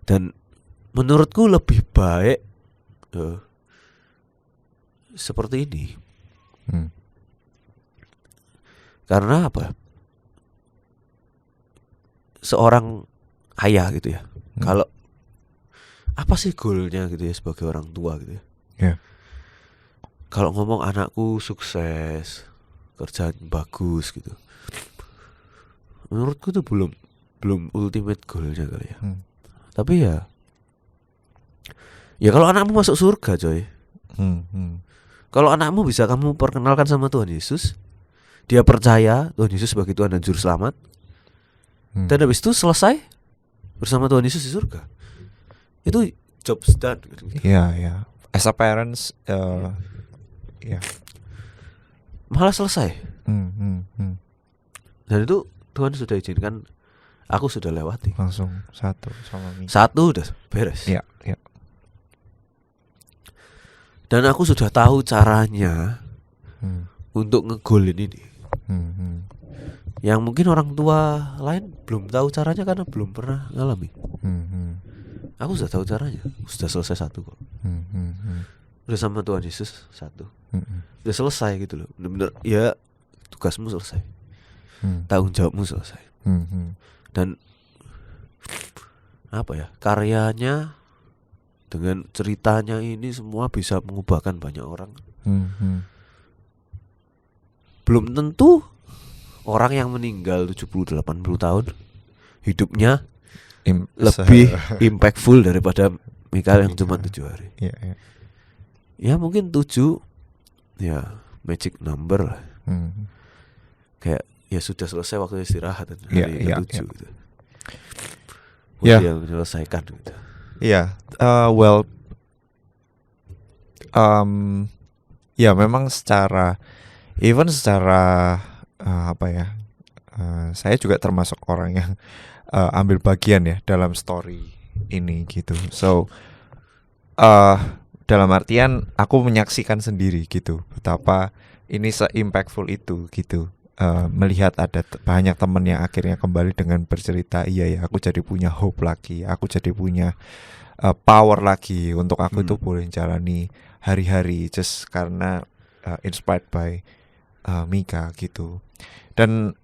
S2: Dan menurutku lebih baik seperti ini. Karena apa? Seorang ayah gitu ya. Kalau apa sih goalnya gitu ya sebagai orang tua gitu ya. Kalau ngomong anakku sukses, kerjaan bagus gitu. Menurutku tuh belum ultimate goalnya kali ya. Tapi ya kalau anakmu masuk surga coy. Kalau anakmu bisa kamu perkenalkan sama Tuhan Yesus, dia percaya Tuhan Yesus sebagai Tuhan dan Juru Selamat, dan habis itu selesai bersama Tuhan Yesus di surga, itu job's done.
S1: Iya. As a parents,
S2: malah selesai. Dan itu Tuhan sudah izinkan, aku sudah lewati.
S1: Langsung satu sama Mika.
S2: Satu udah beres.
S1: Iya.
S2: Dan aku sudah tahu caranya untuk ngegolin ini. Yang mungkin orang tua lain belum tahu caranya karena belum pernah ngalami. Aku sudah tahu caranya. Sudah selesai satu kok. Udah sama Tuhan Yesus satu. Udah selesai gitu loh. Bener-bener ya tugasmu selesai. Tanggung jawabmu selesai. Dan apa ya, karyanya dengan ceritanya ini semua bisa mengubahkan banyak orang. Belum tentu orang yang meninggal 70-80 tahun hidupnya lebih impactful daripada Mikael yang cuma 7 hari. Ya mungkin 7 ya magic number lah. Kayak ya sudah selesai waktu istirahat
S1: Iya,
S2: hari
S1: iya,
S2: ke-7
S1: iya.
S2: gitu.
S1: Ya.
S2: Yang diselesaikan gitu.
S1: Iya, ya memang secara apa ya, saya juga termasuk orang yang ambil bagian ya dalam story ini gitu. So dalam artian aku menyaksikan sendiri gitu betapa ini se-impactful itu gitu. Melihat ada banyak teman yang akhirnya kembali dengan bercerita, iya ya aku jadi punya hope lagi, aku jadi punya power lagi untuk aku itu boleh jalani hari-hari just karena inspired by Mika gitu. Dan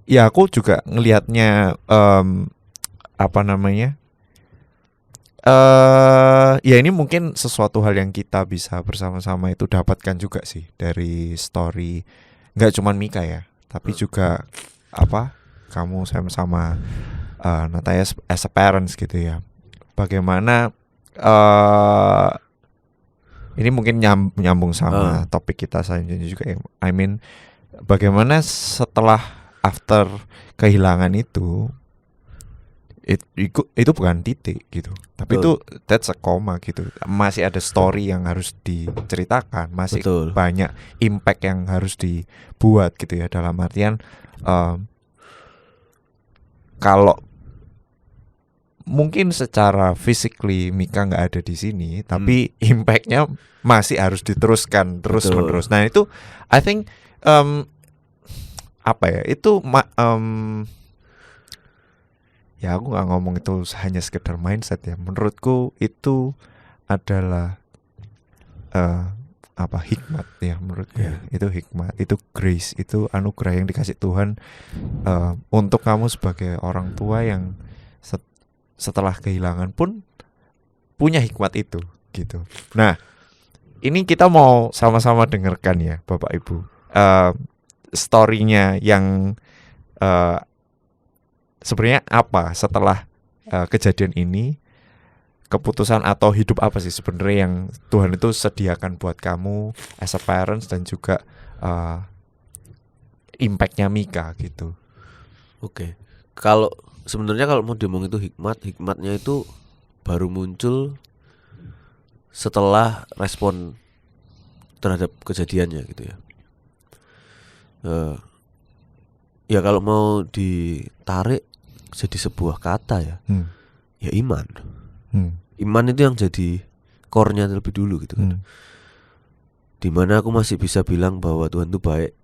S1: ya aku juga ngelihatnya apa namanya, ya ini mungkin sesuatu hal yang kita bisa bersama-sama itu dapatkan juga sih dari story, nggak cuman Mika ya, tapi juga apa kamu sama Nataya as a parents gitu ya. Bagaimana ini mungkin nyambung sama topik kita selanjutnya juga ya. I mean, bagaimana setelah after kehilangan itu bukan titik gitu, tapi itu that's a comma gitu. Masih ada story yang harus diceritakan, masih banyak impact yang harus dibuat gitu ya. Dalam artian kalau mungkin secara physically Mika nggak ada di sini, tapi impactnya masih harus diteruskan terus menerus. Nah itu I think apa ya, itu ya aku nggak ngomong itu hanya sekedar mindset ya. Menurutku itu adalah apa, hikmat ya menurutku ya. Itu hikmat, itu grace, itu anugerah yang dikasih Tuhan untuk kamu sebagai orang tua yang setelah kehilangan pun punya hikmat itu gitu. Nah ini kita mau sama-sama dengarkan ya Bapak Ibu, story-nya yang sebenarnya apa setelah kejadian ini, keputusan atau hidup apa sih sebenarnya yang Tuhan itu sediakan buat kamu as a parents, dan juga impact-nya Mika gitu.
S2: Oke. Kalau sebenarnya kalau mau diomong itu hikmatnya itu baru muncul setelah respon terhadap kejadiannya gitu ya. Ya kalau mau ditarik jadi sebuah kata ya, ya iman. Iman itu yang jadi core-nya terlebih dulu gitu kan. Dimana aku masih bisa bilang bahwa Tuhan itu baik,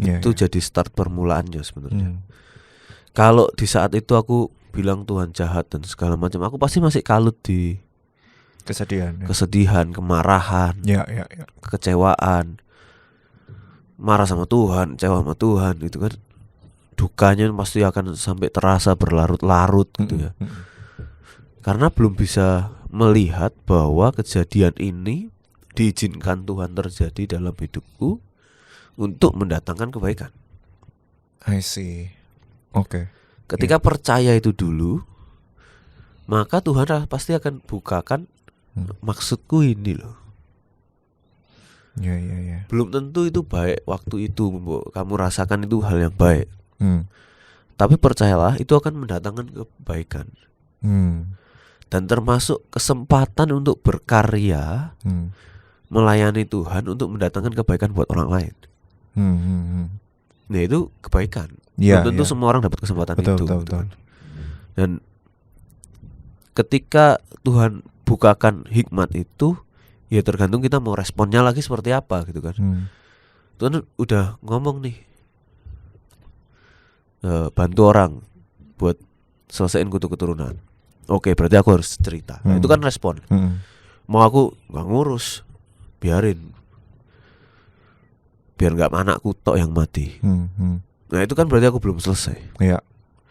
S2: itu jadi start permulaannya sebenarnya. Kalau di saat itu aku bilang Tuhan jahat dan segala macam, aku pasti masih kalut di kesedihan, kemarahan, kekecewaan, marah sama Tuhan, kecewa sama Tuhan gitu kan. Dukanya pasti akan sampai terasa berlarut-larut gitu ya. Karena belum bisa melihat bahwa kejadian ini diizinkan Tuhan terjadi dalam hidupku untuk mendatangkan kebaikan.
S1: I see. Oke.
S2: Ketika percaya itu dulu, maka Tuhan pasti akan bukakan maksudku ini loh. Belum tentu itu baik waktu itu, kamu rasakan itu hal yang baik. Tapi percayalah itu akan mendatangkan kebaikan. Dan termasuk kesempatan untuk berkarya, melayani Tuhan untuk mendatangkan kebaikan buat orang lain. Nah itu kebaikan. Belum tentu semua orang dapat kesempatan itu. Betul. Dan ketika Tuhan bukakan hikmat itu, ya tergantung kita mau responnya lagi seperti apa gitu kan. Tuhan udah ngomong nih, bantu orang buat selesaiin kutu keturunan. Oke, berarti aku harus cerita. Nah, itu kan respon. Mau aku gak ngurus, biar gak anakku tok yang mati. Nah itu kan berarti aku belum selesai.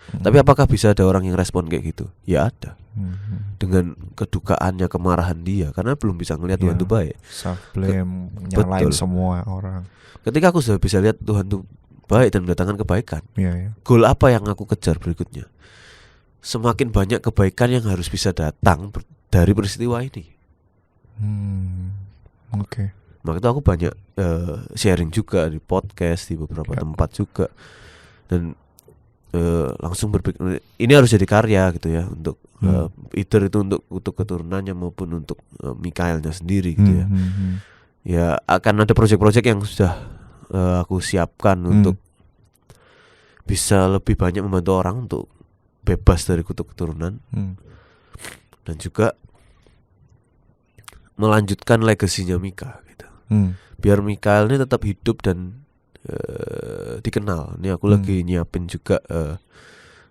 S2: Tapi apakah bisa ada orang yang respon kayak gitu? Ya ada. Dengan kedukaannya, kemarahan dia, karena belum bisa ngelihat Tuhan itu baik.
S1: Self blame, nyalain semua orang.
S2: Ketika aku sudah bisa lihat Tuhan itu baik dan mendatangkan kebaikan, goal apa yang aku kejar berikutnya? Semakin banyak kebaikan yang harus bisa datang dari peristiwa ini. Maka itu aku banyak sharing juga di podcast, di beberapa tempat juga. Dan langsung berpikir ini harus jadi karya gitu ya, untuk either itu untuk keturunannya maupun untuk Mikaelnya sendiri gitu ya. Ya akan ada proyek-proyek yang sudah aku siapkan untuk bisa lebih banyak membantu orang untuk bebas dari kutuk keturunan, dan juga melanjutkan legasinya Mika gitu. Biar Mikael ini tetap hidup dan dikenal. Ini aku lagi nyiapin juga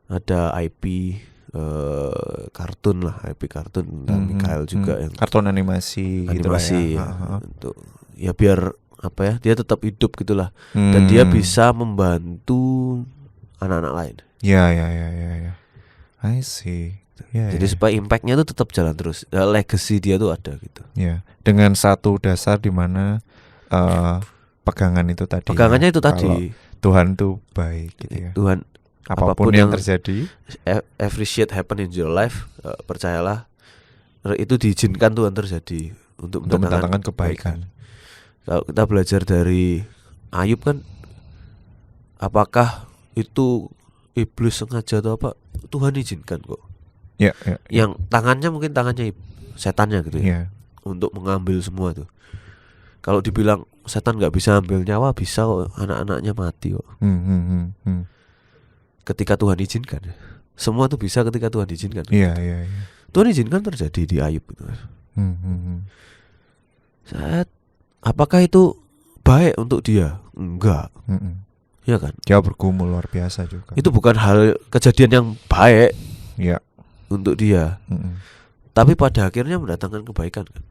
S2: ada IP kartun lah, IP kartun tentang Mikael juga, yang
S1: kartun animasi gitu lah ya.
S2: Untuk ya biar apa ya, dia tetap hidup gitulah, dan dia bisa membantu anak-anak lain.
S1: Ya. I see.
S2: Jadi supaya impactnya itu tetap jalan terus, legacy dia tuh ada gitu.
S1: Ya, dengan satu dasar di mana pegangan itu tadi.
S2: Pegangannya itu tadi.
S1: Tuhan tuh baik gitu ya.
S2: Tuhan
S1: apapun yang terjadi,
S2: every shit happen in your life, percayalah itu diizinkan Tuhan terjadi untuk mendatangkan kebaikan. Kalau kita belajar dari Ayub kan, apakah itu iblis sengaja atau apa? Tuhan izinkan kok.
S1: Ya.
S2: Yang tangannya mungkin tangannya setannya gitu ya,
S1: Ya.
S2: untuk mengambil semua itu. Kalau dibilang setan nggak bisa ambil nyawa, bisa kok, anak-anaknya mati kok. Ketika Tuhan izinkan, semua tuh bisa ketika Tuhan izinkan.
S1: Iya.
S2: Tuhan izinkan terjadi di Ayub gitu. Apakah itu baik untuk dia? Enggak. Ya kan?
S1: Dia bergumul luar biasa juga.
S2: Itu bukan hal kejadian yang baik
S1: ya
S2: untuk dia. Tapi pada akhirnya mendatangkan kebaikan kan.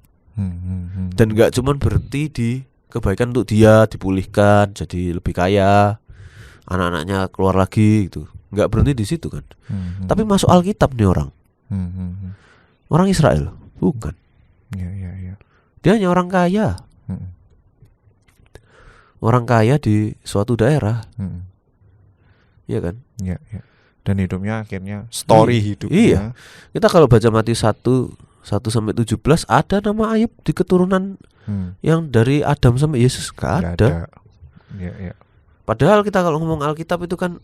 S2: Dan gak cuman berhenti di kebaikan untuk dia, dipulihkan jadi lebih kaya, anak-anaknya keluar lagi gitu. Gak berhenti di situ kan. Tapi masuk Alkitab nih orang. Orang Israel bukan.
S1: Ya.
S2: Dia hanya orang kaya. Orang kaya di suatu daerah. Iya kan?
S1: Ya. Dan hidupnya akhirnya story hidupnya.
S2: Iya. Kita kalau baca Matius 1-17 ada nama Ayub di keturunan yang dari Adam sampai Yesus gak ada.
S1: Ya.
S2: Padahal kita kalau ngomong Alkitab itu kan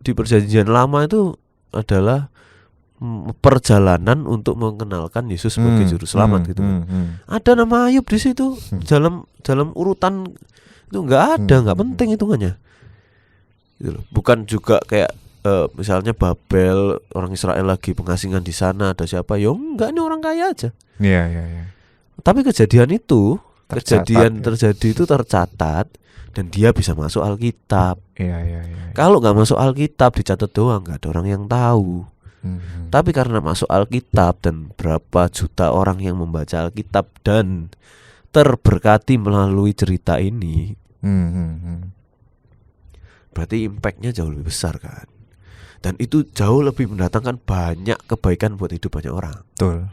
S2: di Perjanjian Lama itu adalah perjalanan untuk mengenalkan Yesus sebagai juru selamat gitu kan. Ada nama Ayub di situ dalam urutan itu nggak ada, nggak penting hitungannya. Gitu loh. Bukan juga kayak misalnya Babel, orang Israel lagi pengasingan di sana, ada siapa? Yo enggak, ini orang kaya aja.
S1: Iya.
S2: Tapi kejadian itu,
S1: Tercatat,
S2: terjadi itu tercatat dan dia bisa masuk Alkitab.
S1: Iya.
S2: Kalau nggak masuk Alkitab, dicatat doang, nggak ada orang yang tahu. Tapi karena masuk Alkitab dan berapa juta orang yang membaca Alkitab dan terberkati melalui cerita ini, berarti impactnya jauh lebih besar kan. Dan itu jauh lebih mendatangkan banyak kebaikan buat hidup banyak orang.
S1: Betul.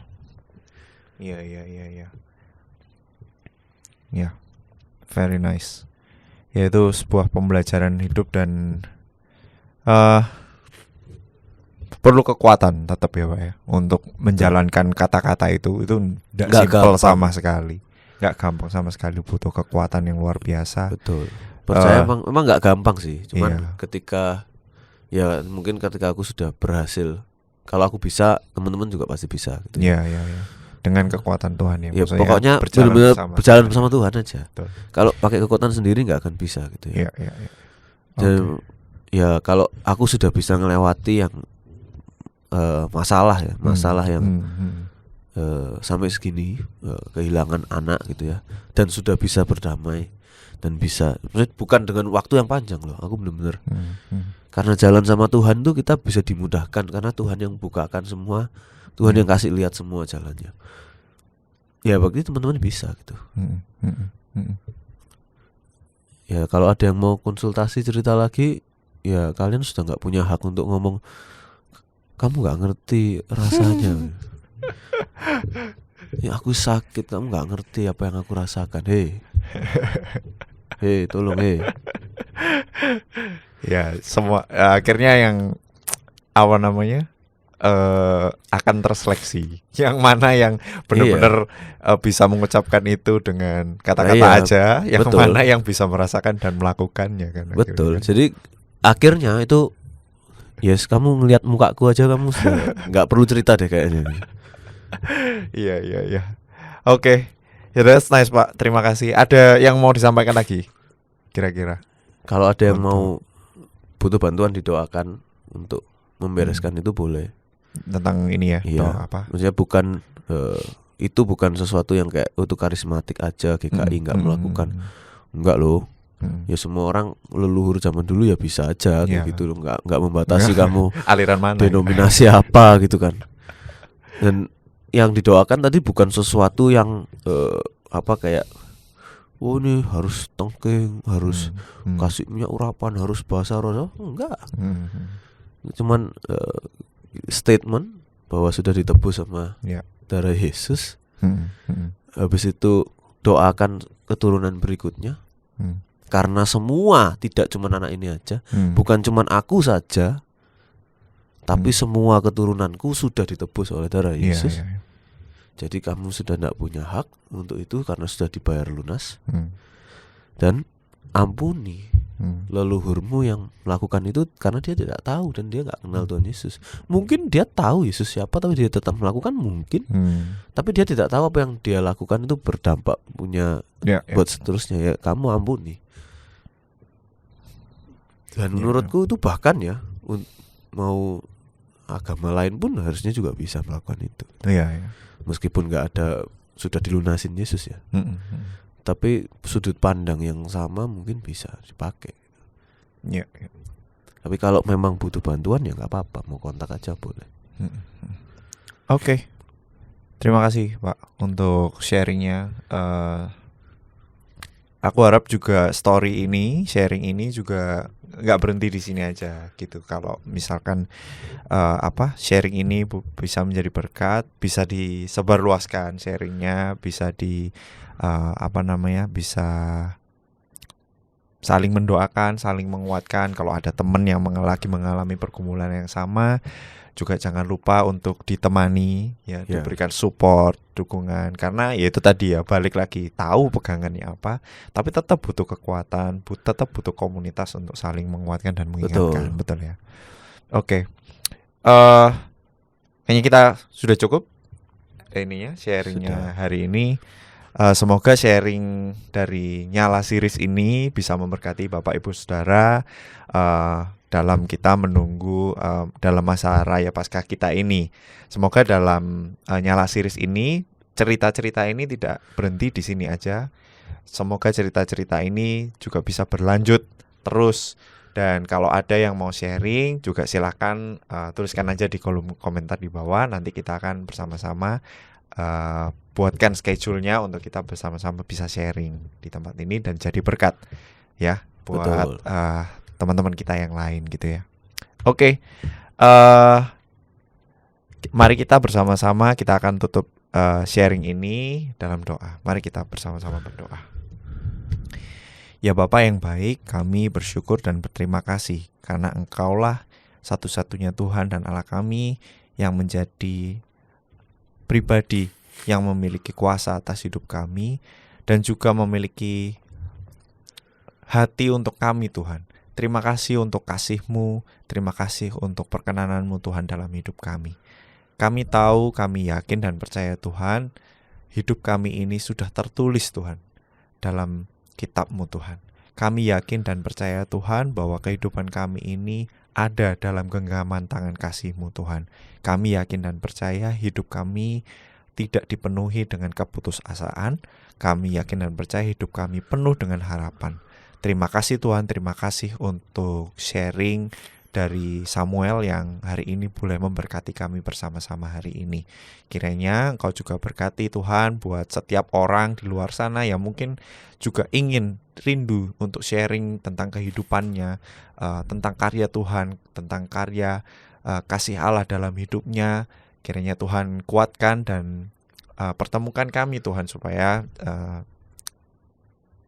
S1: Iya. Ya, very nice. Ya, itu sebuah pembelajaran hidup dan perlu kekuatan tetap ya Pak ya, untuk menjalankan kata-kata itu tidak simpel sama sekali. Gak gampang sama sekali, butuh kekuatan yang luar biasa.
S2: Betul. Percaya emang gak gampang sih. Cuman
S1: iya.
S2: ketika mungkin ketika aku sudah berhasil, kalau aku bisa, teman-teman juga pasti bisa gitu.
S1: Iya. Dengan kekuatan Tuhan ya.
S2: Pokoknya berjalan bersama Tuhan aja. Betul. Kalau pakai kekuatan sendiri nggak akan bisa gitu ya.
S1: Iya.
S2: Dan ya kalau aku sudah bisa melewati yang masalah yang sampai segini, kehilangan anak gitu ya, dan sudah bisa berdamai dan bisa, bukan dengan waktu yang panjang loh. Aku benar-benar karena jalan sama Tuhan tuh kita bisa dimudahkan karena Tuhan yang bukakan semua, Tuhan yang kasih lihat semua jalannya. Ya bagi teman-teman bisa gitu. Ya kalau ada yang mau konsultasi cerita lagi, ya kalian sudah nggak punya hak untuk ngomong kamu nggak ngerti rasanya. Ya aku sakit, kamu nggak ngerti apa yang aku rasakan. Hei, tolong
S1: Ya semua akhirnya yang apa namanya akan terseleksi. Yang mana yang benar-benar bisa mengucapkan itu dengan kata-kata aja, yang
S2: betul.
S1: mana yang bisa merasakan dan melakukannya kan.
S2: Betul.
S1: Akhirnya.
S2: Jadi akhirnya itu yes, kamu ngelihat mukaku aja kamu sudah nggak perlu cerita deh kayaknya.
S1: Iya. Oke. Ya, that's nice Pak. Terima kasih. Ada yang mau disampaikan lagi? Kira-kira.
S2: Kalau ada yang mau butuh bantuan didoakan untuk membereskan itu boleh.
S1: Tentang ini ya.
S2: Iya.
S1: Apa?
S2: Maksudnya bukan itu bukan sesuatu yang kayak itu karismatik aja GKI nggak melakukan. Enggak loh. Ya semua orang leluhur zaman dulu ya bisa aja kayak gitu loh. Nggak membatasi kamu
S1: aliran mana.
S2: Denominasi apa gitu kan. Dan yang didoakan tadi bukan sesuatu yang apa kayak oh ini harus tengking, harus kasih minyak urapan, harus bahasa roh. Enggak. Cuman statement bahwa sudah ditebus sama darah Yesus. Habis itu doakan keturunan berikutnya. Karena semua, tidak cuma anak ini aja, bukan cuma aku saja, tapi semua keturunanku sudah ditebus oleh darah Yesus. Jadi kamu sudah tidak punya hak untuk itu karena sudah dibayar lunas. Dan ampuni leluhurmu yang melakukan itu karena dia tidak tahu dan dia nggak kenal Tuhan Yesus. Mungkin dia tahu Yesus siapa tapi dia tetap melakukan mungkin. Tapi dia tidak tahu apa yang dia lakukan itu berdampak punya buat seterusnya. Ya kamu ampuni. Dan menurutku itu bahkan ya mau agama lain pun harusnya juga bisa melakukan itu. Meskipun nggak ada sudah dilunasin Yesus ya. Tapi sudut pandang yang sama mungkin bisa dipakai. Tapi kalau memang butuh bantuan ya nggak apa-apa, mau kontak aja boleh.
S1: Oke. Terima kasih Pak untuk sharingnya. Aku harap juga sharing ini juga nggak berhenti di sini aja gitu. Kalau misalkan sharing ini bisa menjadi berkat, bisa disebarluaskan sharingnya, bisa bisa saling mendoakan, saling menguatkan. Kalau ada teman yang lagi mengalami pergumulan yang sama, juga jangan lupa untuk ditemani diberikan support, dukungan, karena ya itu tadi ya, balik lagi tahu pegangannya apa, tapi tetap butuh kekuatan, tetap butuh komunitas untuk saling menguatkan dan mengingatkan. Betul ya. Oke. Kayaknya kita sudah cukup sharingnya hari ini. Semoga sharing dari Nyala Series ini bisa memberkati Bapak Ibu Saudara dalam kita menunggu dalam masa Raya Paskah kita ini. Semoga dalam Nyala Series ini cerita-cerita ini tidak berhenti di sini aja. Semoga cerita-cerita ini juga bisa berlanjut terus. Dan kalau ada yang mau sharing juga silakan tuliskan aja di kolom komentar di bawah. Nanti kita akan bersama-sama buatkan schedule-nya untuk kita bersama-sama bisa sharing di tempat ini dan jadi berkat ya buat teman-teman kita yang lain gitu ya. Oke. Mari kita bersama-sama, kita akan tutup sharing ini dalam doa. Mari kita bersama-sama berdoa. Ya Bapa yang baik, kami bersyukur dan berterima kasih karena Engkaulah satu-satunya Tuhan dan Allah kami yang menjadi pribadi yang memiliki kuasa atas hidup kami dan juga memiliki hati untuk kami Tuhan. Terima kasih untuk kasih-Mu, terima kasih untuk perkenanan-Mu Tuhan dalam hidup kami. Kami tahu, kami yakin dan percaya Tuhan, hidup kami ini sudah tertulis Tuhan dalam kitab-Mu Tuhan. Kami yakin dan percaya Tuhan bahwa kehidupan kami ini ada dalam genggaman tangan kasih-Mu Tuhan. Kami yakin dan percaya hidup kami tidak dipenuhi dengan keputusasaan. Kami yakin dan percaya hidup kami penuh dengan harapan. Terima kasih Tuhan, terima kasih untuk sharing dari Samuel yang hari ini boleh memberkati kami bersama-sama hari ini. Kiranya Engkau juga berkati Tuhan buat setiap orang di luar sana yang mungkin juga ingin rindu untuk sharing tentang kehidupannya, tentang karya Tuhan, tentang karya kasih Allah dalam hidupnya. Kiranya Tuhan kuatkan dan pertemukan kami Tuhan supaya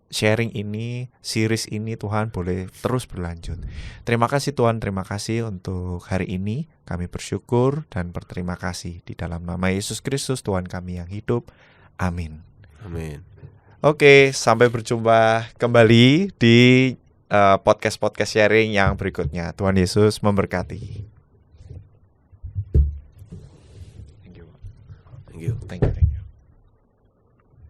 S1: sharing ini, series ini Tuhan boleh terus berlanjut. Terima kasih Tuhan, terima kasih untuk hari ini. Kami bersyukur dan berterima kasih di dalam nama Yesus Kristus Tuhan kami yang hidup. Amin.
S2: Amin.
S1: Oke, sampai berjumpa kembali di podcast-podcast sharing yang berikutnya. Tuhan Yesus memberkati.
S2: Thank you.
S1: Thank you.